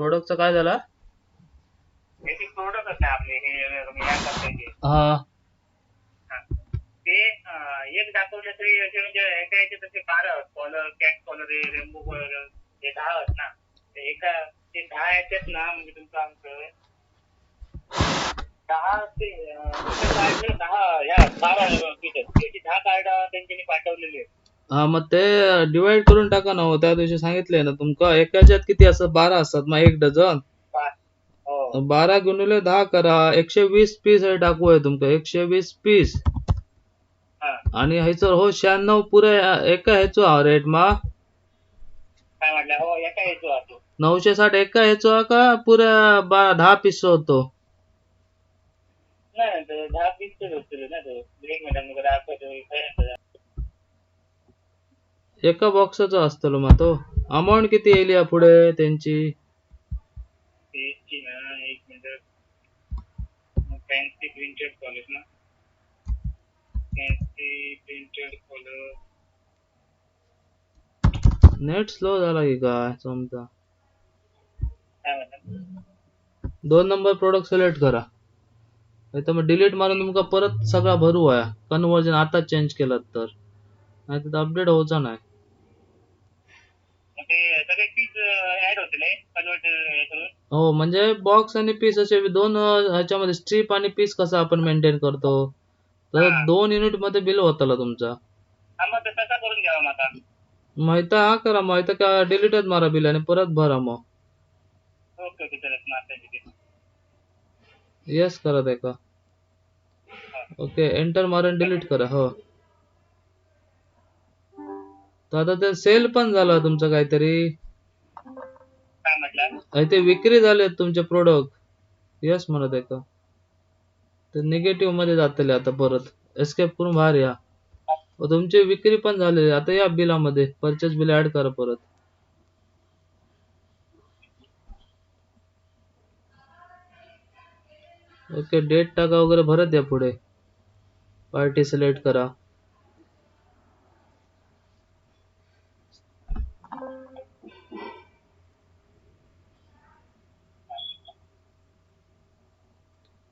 प्रोडक्टचा काय झाला? याची प्रोडक्ट असते आपले हे हा ते एक दाखवले तरी याचे म्हणजे एका याचे तसे 12 collar cat collar rainbow collar हे 10 आहेत ना. एका ते 10 याच्यात ना म्हणजे तुमचं आमचं 10 ते 10 या 12 पीस त्याची 10 कार्ड त्यांनी पाठवलेली आहेत. हा मग ते डिवाइड करून टाका ना हो. त्या दिवशी सांगितलंय ना तुमका एकाच्यात किती असतात? 12 असतात मग 1 डझन. हो 12 गुणिले 10 करा. 120 पीस हे टाकू आहे तुमका. 120 पीस हा आणि ह्याचं हो 96 पुरे एका ह्याचो हा रेट मा काय म्हटलं हो एका यायचो असतो 960 एका ह्याचो हा का पुऱ्या 10 पीस होतो? नाही तर 10 पीसच होतील ना तो एक मिनिट मग दाखवतो एका बॉक्सचा असतो मग तो. अमाऊंट किती येईल या पुढे त्यांची? पीसची ना एक मिनिट फॅन्सी प्रिंटेड कॉलेज ना fancy printed collar net slow झाला की काय तुमचा? काय म्हणतात 2 नंबर प्रोडक्ट सिलेक्ट करा. नाही तर मग डिलीट मारून तुमका परत सगळा भरू आहे. कन्वर्जन आता चेंज केलं तर नाही तर अपडेट होऊचा नाही. मग ते सगळे पीस ऍड होते कन्वर्ट हे करून हो म्हणजे बॉक्स आणि पीस असे दोन ह्याच्यामध्ये स्ट्रीप आणि पीस कसं आपण मेंटेन करतो तर हा 2 युनिट मध्ये बिल होताला तुमचा. हा मग तसा करून घ्यावा मग आता माहिती हा करा. माहिती का डिलीटच मारा बिल आणि परत भरा मग. ओके ओके चला स्मार्ट आहे तिथे येस करा ते का. ओके एंटर मारून डिलीट करा. हो तर आता ते सेल पण झाला तुमचं काहीतरी. काय म्हटलं ते विक्री झाले तुमचे प्रोडक्ट. यस म्हणत आहे का. ते निगेटिव्ह मध्ये जातले आता परत. एस्केप करून बाहेर या. तुमची विक्री पण झाली. आता या बिलामध्ये परचेस बिल ऍड करा परत. ओके डेट टाका वगैरे भरत या पुढे. पार्टी सिलेक्ट करा.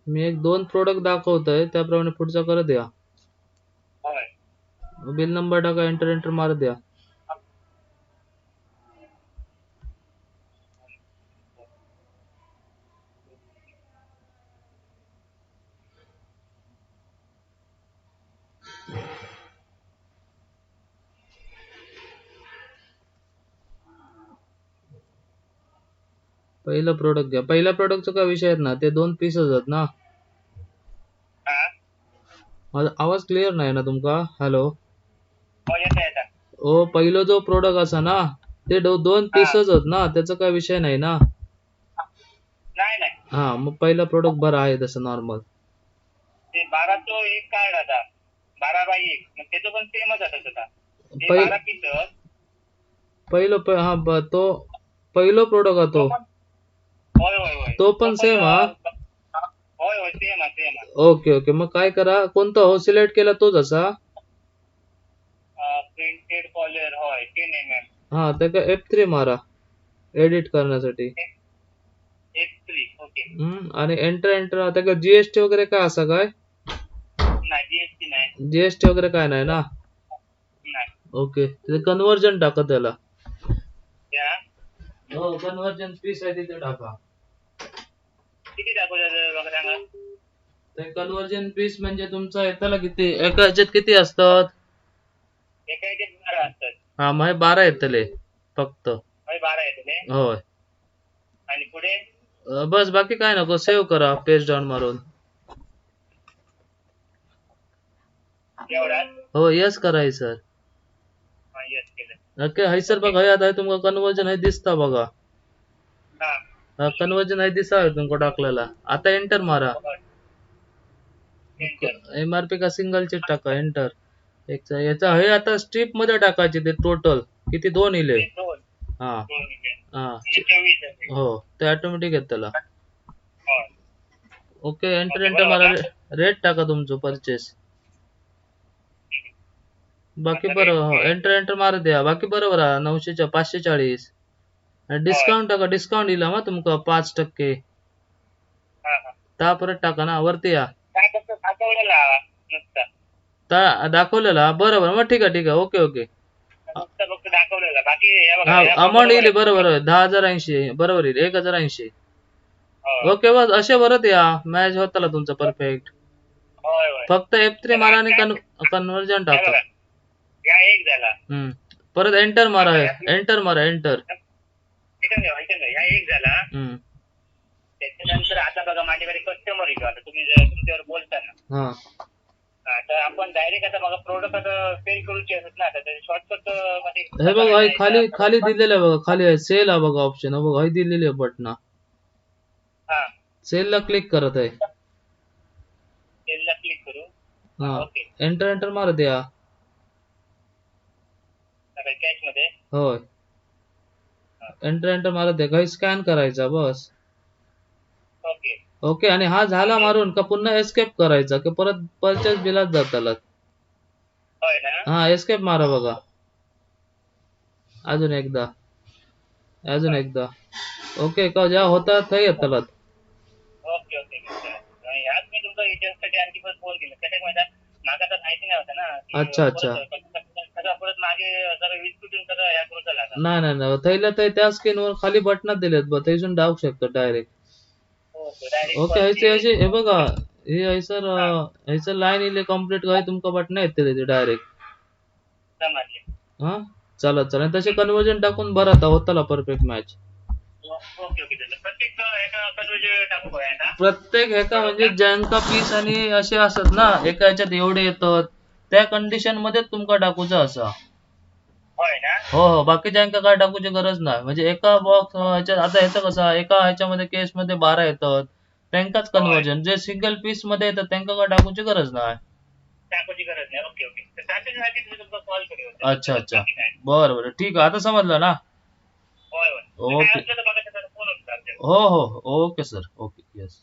मी एक 2 प्रोडक्ट दाखवतोय त्याप्रमाणे पुढचा करत या. होय बिल नंबर टाका एंटर एंटर मारत द्या. पहिलं प्रोडक्ट घ्या. पहिल्या प्रोडक्टचा काय विषय आहेत ना ते 2 पीसच आहेत ना. हा माझा आवाज क्लिअर नाही ना तुमका? हॅलो. हो येता येता ओ पहिलं जो प्रोडक्ट असा ना ते 2 हा पीसच आहेत ना. त्याचा काय विषय नाही ना. नाही नाही हा मग पहिला प्रोडक्ट बरा आहे तसं नॉर्मल. ते 12 एक कार्ड आता 12x1 मग त्याचं पण सेमच आता तसा ते पहिल 12 पीस पहिलं हा तो पहिलो प्रोडक्ट हा तो तो. पण होय होय होय तो तो पण पण सेम हा. होय होय सेम आहे सेम आहे ओके ओके मग काय करा कोणता हो सिलेक्ट केला तोच असा. प्रिंटेड कॉलर होय 10 हा त्या F3 मारा एडिट करण्यासाठी. F3 ओके आणि एंटर एंटर त्या जीएसटी वगैरे काय असा काय? नाही जीएसटी नाही जीएसटी वगैरे काय नाही ना. नाही ओके ते कन्वर्जन टाका त्याला. या हो कन्वर्जन पीस आहे तिथे टाका. किती दाखवलं बघा सांगा ते कन्वर्जन पीस म्हणजे तुमचा येताला किती एका ह्याच्यात किती असतात? एका याच्यात 12 असतात हा मग 12 येतले फक्त. होय 12 येते ते होय आणि पुढे बस बाकी काय नको. सेव्ह करा पेज डाऊन मारून. एवढाच हो यस कराय सर. हा येस केलं ओके हाय सर ओके बघा यात आहे तुमका कन्वर्जन आहे दिसता बघा. हा कन्वर्जन आहे दिसा आहे तुमका टाकलेला. आता एंटर मारा. एंटर एमआरपी का सिंगल चे टाका एंटर. याचा हे आता स्ट्रीप मध्ये टाकायचे ते टोटल किती 2 इले. ते दोन हा दोन मिनिटे हा हे 24 आहे हो ते ऑटोमॅटिक येत त्याला. होय ओके एंटर ओके एंटर बरोबर मारा. ना रेट टाका तुमचं परचेस. बाकी आता रेट बरोबर हो एंटर एंटर मारा द्या. बाकी बरोबर आहे 900 540. डिस्काउंट टाका, डिस्काउंट दिला मग तुमका 5%. हा हा ता परत टाका ना, वरती या. काय फक्त दाखवलेला नुसता ता दाखवलेला, बरोबर, मग ठीक आहे, ठीक आहे, ओके ओके. नुसता फक्त दाखवलेला बाकी हे बघा हा, हे आपण अमाऊंट बरोबर येईल, आहे बरोबर, 10,080 बरोबर येईल, 1,080. होय ओके, बस असे परत या, मॅच होताला तुमचा परफेक्ट. होय होय फक्त F3 चला मारा आणि आता कन्वर्जन हे टाका. बघा या एक झाला हम्म. परत एंटर मारा, आता या एंटर मारा, एंटर. ऐकून घ्या या एक झाला हम्म. त्याच्यानंतर आता बघा माझ्याकडे कस्टमर येतो आता तुम्ही जर तुमच्यावर बोलताना हा, तर आपण डायरेक्ट आता बघा प्रोडक्ट आता सेल करूचे असत ना आता शॉर्टकट मध्ये हे कसं बघा, हे करायचं खाली आहे खाली दिलेलं आहे बघा, खाली आहे सेल, हा बघा ऑप्शन, हा बघा, हे दिलेली आहे बटना. हा सेल ला क्लिक करत आहे. सेलला क्लिक करू हा, ओके एंटर एंटर मारा द्या. कॅश मध्ये होय, एंटर एंटर मारा द्या, काही स्कॅन करायचा बस. ओके ओके, आणि हा झाला आणि मारून का पुन्हा एस्केप करायचा की परत परचेस बिलात जाताला. होय ना हा, एस्केप मारा बघा, अजून एकदा, अजून होय एकदा. ओके, का ज्या होता थंय येतालात. ओके ओके ह्याच मी तुमचा एजंटसाठी आणखी पण फोन केला त्याच्या माझ्या मागा तर माहिती नाही होतं ना की अच्छा अच्छा. परत सगळं परत मागे सगळं विस्कटून सगळं ह्या करू झाला आता नाही नाही नाही, थैल्या तर त्या स्क्रीनवर खाली बटनात दिलेत बघ, थैसून डावू शकतो डायरेक्ट. ओके डायरेक्ट ओके, वरती ह्याचे ह्याचे हे बघा, हे हैसर हा हैसर लाईन इले कम्प्लीट काय तुमका बटना येते ते डायरेक्ट. समजले हा, चला चला, तसे कन्वर्जन टाकून बरं आता होताला परफेक्ट मॅच. ओके ओके त्याचं प्रत्येक एका कन्वर्जन टाकू बघा आता प्रत्येक ह्याका म्हणजे प्रोडक्टला ज्यांका पीस आणि असे असत ना, एका ह्याच्यात एवढे येतात, त्या कंडिशन मध्ये तुमका टाकूचा असा. होय ना हो हो, बाकीच्यांका काय टाकूची गरज नाही, म्हणजे एका बॉक्स ह्याच्यात आता ह्याचं कसं, एका ह्याच्यामध्ये केस मध्ये 12 येतात, त्यांकाच होय कन्वर्जन, जे सिंगल पीस मध्ये येतात त्यांका काय टाकूची गरज नाही. टाकूची गरज नाही ओके ओके तर त्याच्यासाठी मी तुमचा कॉल करू अच्छा अच्छा, बाकी काय बरं बरं, ठीक आहे, आता समजलं ना. होय होय तर काय ओके, असलं तर बघा त्याचा फोन होता हो हो, ओके सर, ओके, येस.